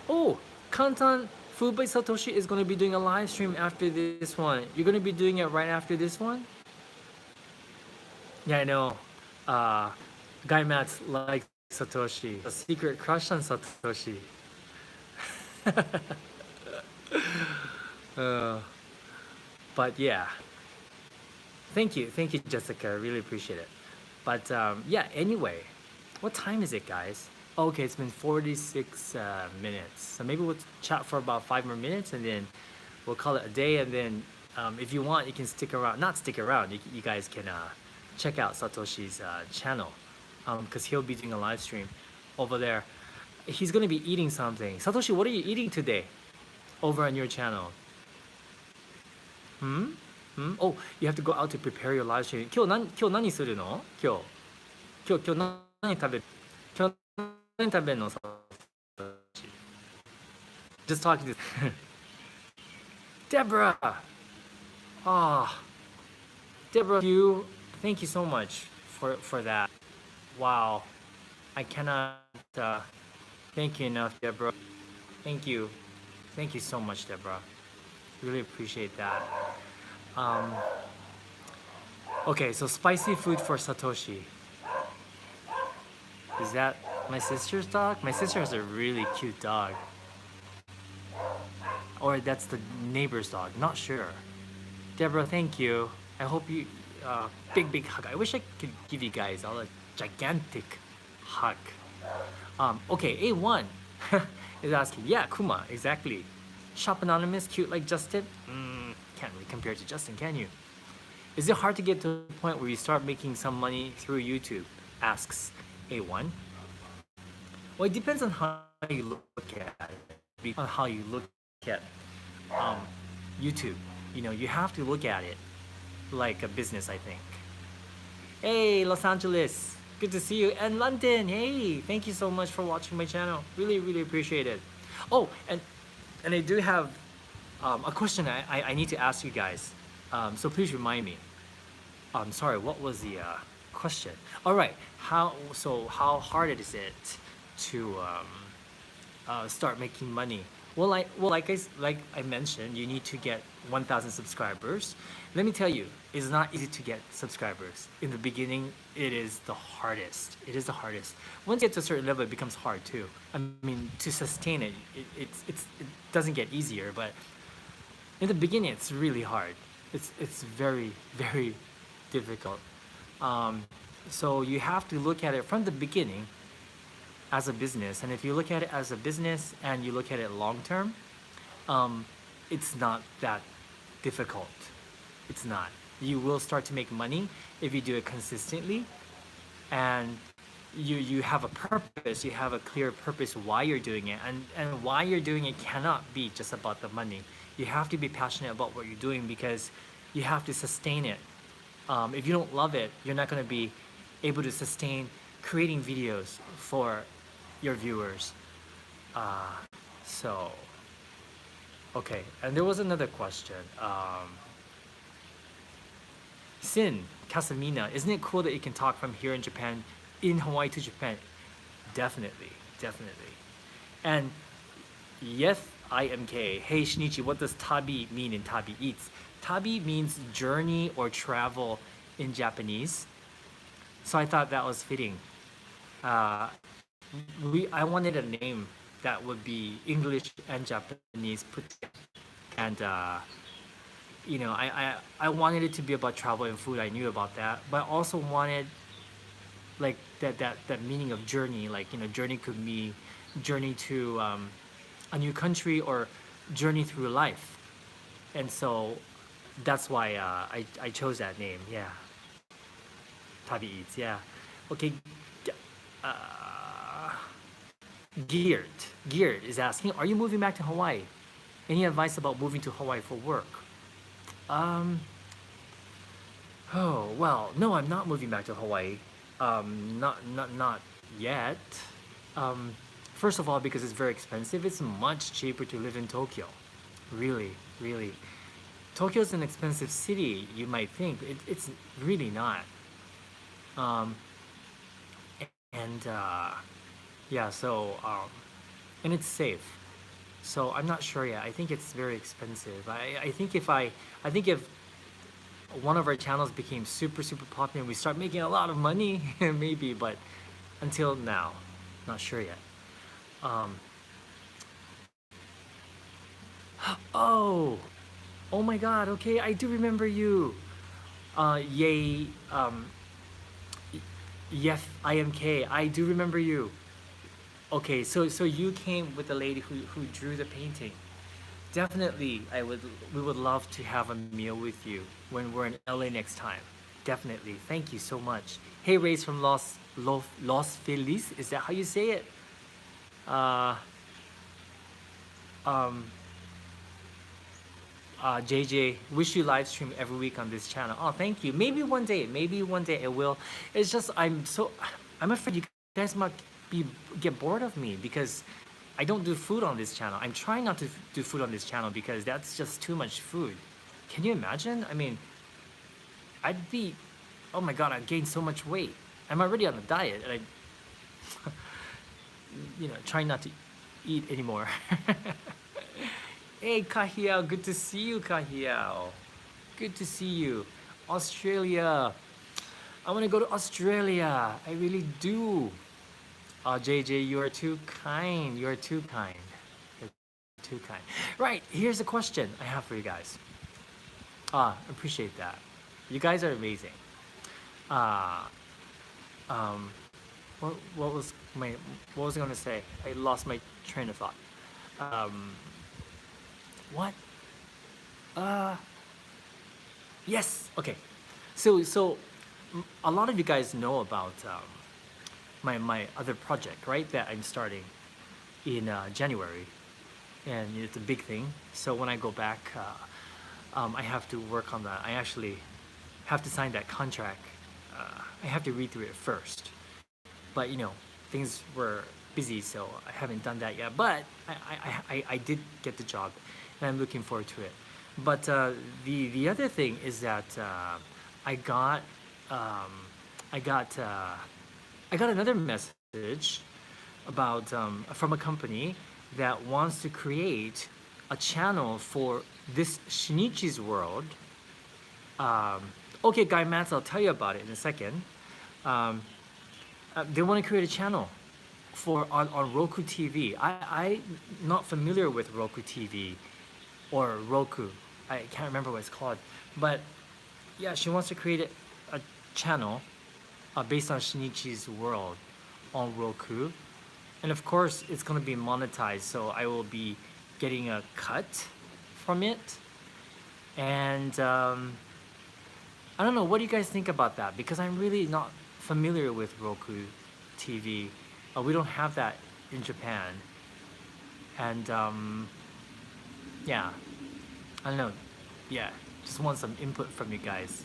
Oh, Kantan Food by Satoshi is going to be doing a live stream after this one. You're going to be doing it right after this one? Yeah, I know. Guy Mats likes Satoshi. A secret crush on Satoshi. But yeah. Thank you, Jessica. I really appreciate it. But yeah, anyway, what time is it, guys? Okay, it's been 46 minutes. So maybe we'll chat for about 5 more minutes and then we'll call it a day. And then if you want, you can stick around. Not stick around. You guys can check out Satoshi's channel because he'll be doing a live stream over there. He's going to be eating something. Satoshi, what are you eating today over on your channel? Oh, you have to go out to prepare your live stream. 今日何するの？今日何食べる？今日何食べるの？ Just talking to Deborah. Ah, Deborah, thank you so much for that. Wow, I cannot thank you enough, Deborah. Thank you so much, Deborah. Really appreciate that. Okay, so spicy food for Satoshi. Is that my sister's dog? My sister has a really cute dog. Or that's the neighbor's dog, not sure. Deborah, thank you. I hope you, big hug. I wish I could give you guys all a gigantic hug. Okay, A1 is asking, yeah, Kuma, exactly. Shop Anonymous, cute like Justin? Can't really compare to Justin, can you? Is it hard to get to the point where you start making some money through YouTube? Asks A1. Well, it depends on how you look at it. On how you look at YouTube. You know, you have to look at it like a business, I think. Hey, Los Angeles. Good to see you. And London, hey, thank you so much for watching my channel. Really appreciate it. Oh, and I do have a question I need to ask you guys. So please remind me. I'm sorry, what was the question? All right, how hard is it to start making money? Well, like I mentioned, you need to get 1,000 subscribers. Let me tell you, it's not easy to get subscribers. In the beginning, it is the hardest. It is the hardest. Once you get to a certain level, it becomes hard too. I mean, to sustain it, it doesn't get easier, but in the beginning, it's really hard. It's very difficult. So you have to look at it from the beginning as a business. And if you look at it as a business and you look at it long term, it's not that difficult. It's not. You will start to make money if you do it consistently, and you have a purpose. You have a clear purpose why you're doing it, and why you're doing it cannot be just about the money. You have to be passionate about what you're doing because you have to sustain it. If you don't love it, you're not going to be able to sustain creating videos for your viewers. So, okay. And there was another question. Sin Casamina, isn't it cool that you can talk from here in Japan, in Hawaii to Japan? Definitely. And yes, IMK. Hey Shinichi, what does tabi mean in tabi eats? Tabi means journey or travel in Japanese. So I thought that was fitting. Uh, I wanted a name that would be English and Japanese put together. And I wanted it to be about travel and food. I knew about that, but I also wanted like that meaning of journey. Like journey could mean journey to a new country or journey through life. And so that's why I chose that name. Yeah, Tabi Eats. Yeah. Okay. Uh, Geared. Geared is asking, are you moving back to Hawaii? Any advice about moving to Hawaii for work? Um, oh, well, no, I'm not moving back to Hawaii. Not yet. Um, First of all, because it's very expensive, it's much cheaper to live in Tokyo. Really, really. Tokyo's an expensive city, you might think. It's really not. Um, and yeah, so, and it's safe. So I'm not sure yet. I think it's very expensive. I think if one of our channels became super popular and we start making a lot of money, maybe, but until now, not sure yet. Um, oh, oh my God. Okay, I do remember you. Yay. Yef IMK. I do remember you. Okay, so you came with the lady who drew the painting. Definitely, we would love to have a meal with you when we're in LA next time. Definitely. Thank you so much. Hey, Ray's from Los Feliz. Is that how you say it? Uh, um, JJ, wish you live stream every week on this channel. Oh, thank you. Maybe one day it will. It's just I'm afraid you guys might get bored of me because I don't do food on this channel. I'm trying not to do food on this channel because that's just too much food. Can you imagine? I mean, I'd be, oh my God, I'd gain so much weight. I'm already on a diet and I, trying not to eat anymore. Hey, Kahiao, good to see you, Kahiao. Good to see you. Australia. I want to go to Australia. I really do. JJ, you are too kind. You are too kind. You're too kind. Right, here's a question I have for you guys. Appreciate that. You guys are amazing. Um, what was I gonna say? I lost my train of thought. Um, what? Yes. Okay. So a lot of you guys know about my other project, right? That I'm starting in January, and it's a big thing. So when I go back, I have to work on that. I actually have to sign that contract. I have to read through it first, but things were busy, so I haven't done that yet. But I did get the job, and I'm looking forward to it. But the other thing is that I got um, I got another message about from a company that wants to create a channel for this Shinichi's world. Okay, Guy Mats, I'll tell you about it in a second. They want to create a channel for on Roku TV. I'm not familiar with Roku TV or Roku. I can't remember what it's called. But yeah, she wants to create a channel based on Shinichi's world on Roku. And of course, it's going to be monetized, so I will be getting a cut from it. And I don't know, what do you guys think about that? Because I'm really not familiar with Roku TV. We don't have that in Japan. And yeah, I don't know. Yeah, just want some input from you guys.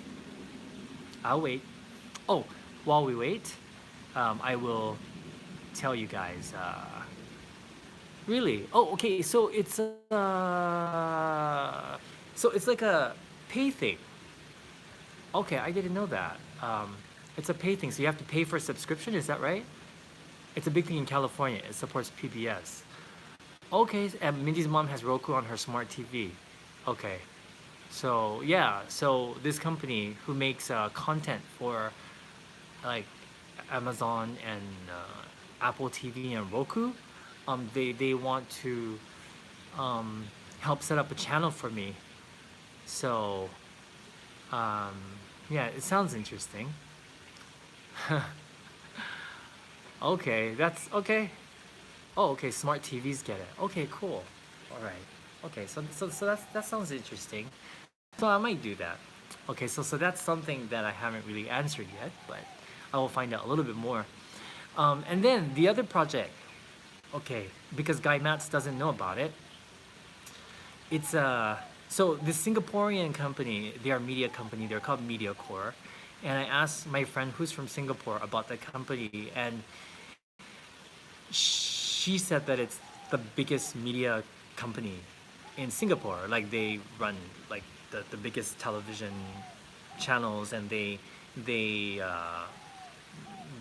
I'll wait. Oh, while we wait, I will tell you guys. Really? Oh, okay. So it's like a pay thing. Okay, I didn't know that. It's a pay thing, so you have to pay for a subscription. Is that right? It's a big thing in California. It supports PBS. Okay, and Mindy's mom has Roku on her smart TV. Okay. So yeah, so this company who makes content for like Amazon and Apple TV and Roku, they want to um, help set up a channel for me. So um, yeah, it sounds interesting. Okay, that's okay. Oh, okay, smart TVs get it. Okay, cool. All right. Okay, so that sounds interesting. So I might do that. Okay, so that's something that I haven't really answered yet, but I will find out a little bit more. And then the other project, okay, because Guy Mats doesn't know about it. It's so the Singaporean company, they are a media company. They're called MediaCore, and I asked my friend who's from Singapore about the company, and she said that it's the biggest media company in Singapore. Like they run like the biggest television channels, and they uh,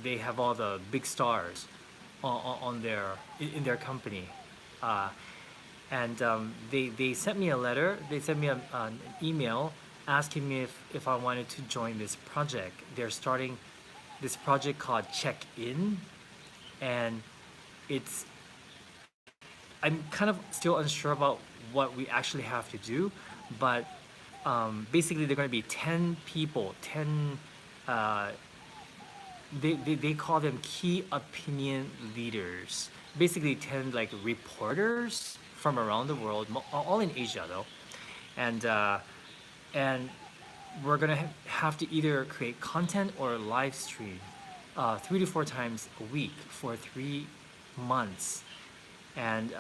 they have all the big stars on their in their company. Uh, and they sent me a letter. They sent me an email asking me if I wanted to join this project. They're starting this project called Check In, and it's I'm kind of still unsure about what we actually have to do, but basically they're going to be 10 people, 10 uh, they call them key opinion leaders. Basically 10 like reporters from around the world, all in Asia though, and and we're gonna have to either create content or live stream 3 to 4 times a week for 3 months, and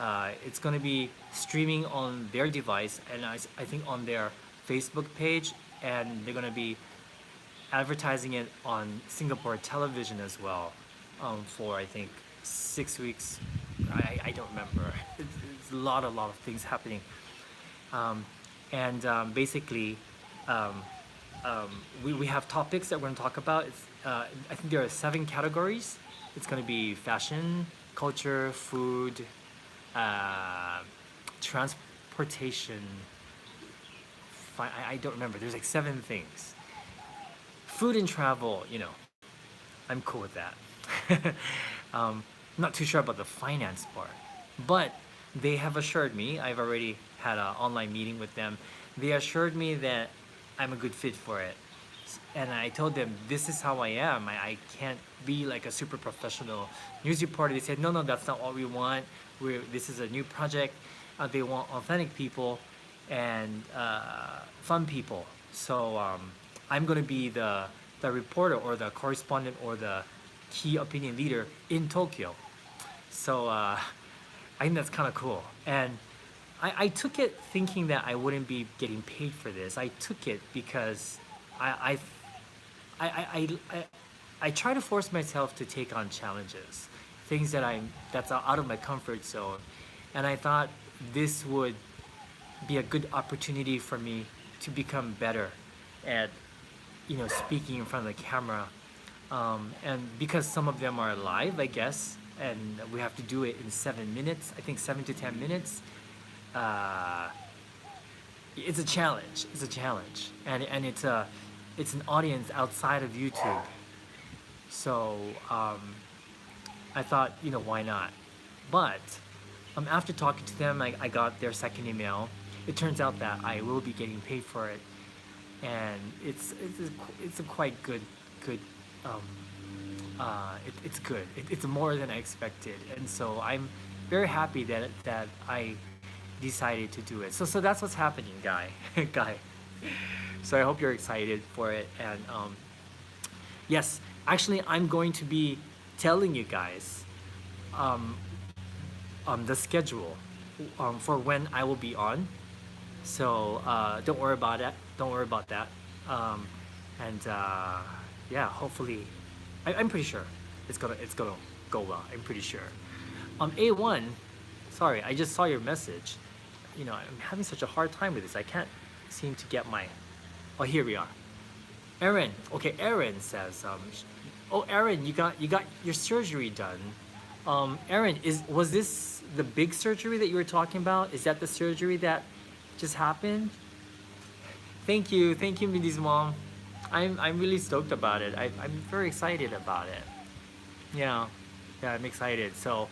it's going to be streaming on their device, and I think on their Facebook page, and they're going to be advertising it on Singapore television as well, for I think 6 weeks. I don't remember. It's a lot of things happening, um, and basically um, we have topics that we're going to talk about. I think there are 7 categories. It's going to be fashion, culture, food, uh, transportation. I don't remember. There's like 7 things. Food and travel, I'm cool with that. I'm not too sure about the finance part, but they have assured me, I've already had an online meeting with them. They assured me that I'm a good fit for it. And I told them, this is how I am. I can't be like a super professional news reporter. They said, no, no, that's not what we want. This is a new project. They want authentic people and fun people. So I'm going to be the reporter or the correspondent or the key opinion leader in Tokyo. So I think that's kind of cool. And I took it thinking that I wouldn't be getting paid for this. I took it because I, I, I, I, I try to force myself to take on challenges, things that's out of my comfort zone, and I thought this would be a good opportunity for me to become better at speaking in front of the camera, and because some of them are live, I guess, and we have to do it in 7 minutes. I think 7 to 10 minutes. Uh, it's a challenge. It's a challenge, and it's an audience outside of YouTube. So I thought, why not? But after talking to them, I got their second email. It turns out that I will be getting paid for it, and it's a quite good. Um, it's good. It's more than I expected, and so I'm very happy that I decided to do it. So that's what's happening, guy. So I hope you're excited for it, and yes, actually, I'm going to be telling you guys um, the schedule for when I will be on. So don't worry about it. Don't worry about that. Um, and yeah, hopefully, I'm pretty sure it's gonna go well. I'm pretty sure. A1, sorry, I just saw your message. I'm having such a hard time with this. I can't seem to get my. Oh, here we are. Aaron, okay, Aaron says, oh, Aaron, you got your surgery done. Aaron, was this the big surgery that you were talking about? Is that the surgery that just happened? Thank you, Mindy's mom. I'm really stoked about it. I'm very excited about it. Yeah, yeah, I'm excited. So,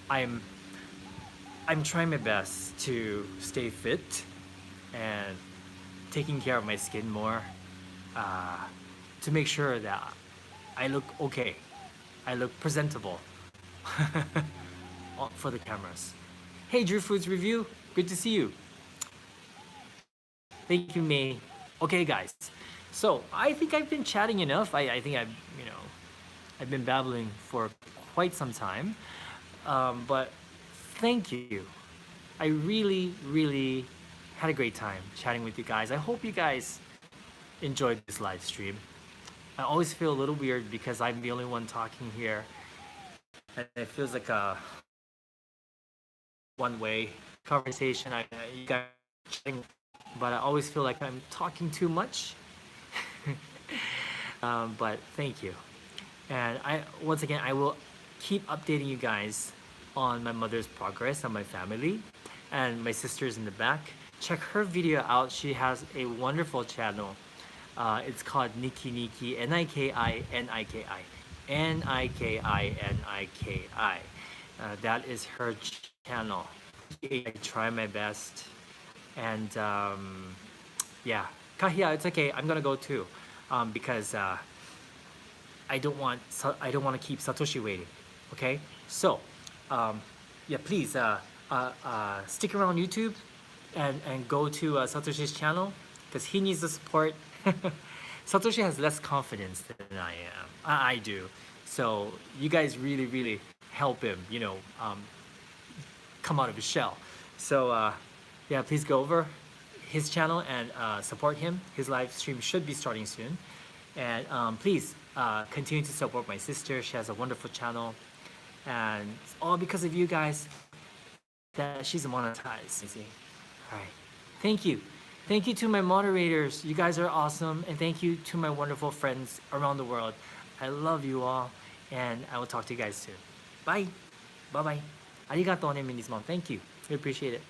I'm I'm trying my best to stay fit and taking care of my skin more, uh, to make sure that I look okay. I look presentable for the cameras. Hey, Drew Foods Review. Good to see you. Thank you, May. Okay, guys. So I think I've been chatting enough. I think I've been babbling for quite some time. But thank you. I really, really had a great time chatting with you guys. I hope you guys enjoyed this live stream. I always feel a little weird because I'm the only one talking here, and it feels like a one-way conversation. You guys are chatting, but I always feel like I'm talking too much. But thank you. And I once again I will keep updating you guys on my mother's progress and my family, and my sister's in the back. Check her video out. She has a wonderful channel. It's called Niki Niki, Niki. That is her channel. I try my best, and yeah, Kahia, it's okay. I'm gonna go too, because I don't want to keep Satoshi waiting. Okay, so yeah, please stick around YouTube and go to Satoshi's channel because he needs the support. Satoshi has less confidence than I am. I do. So you guys really, really help him. Come out of his shell. So yeah, please go over his channel and support him. His live stream should be starting soon. And please continue to support my sister. She has a wonderful channel. And it's all because of you guys that she's monetized. You see? All right. Thank you. Thank you to my moderators. You guys are awesome. And thank you to my wonderful friends around the world. I love you all. And I will talk to you guys soon. Bye. Bye-bye. Arigato ne, Mindy's mom. Thank you. We appreciate it.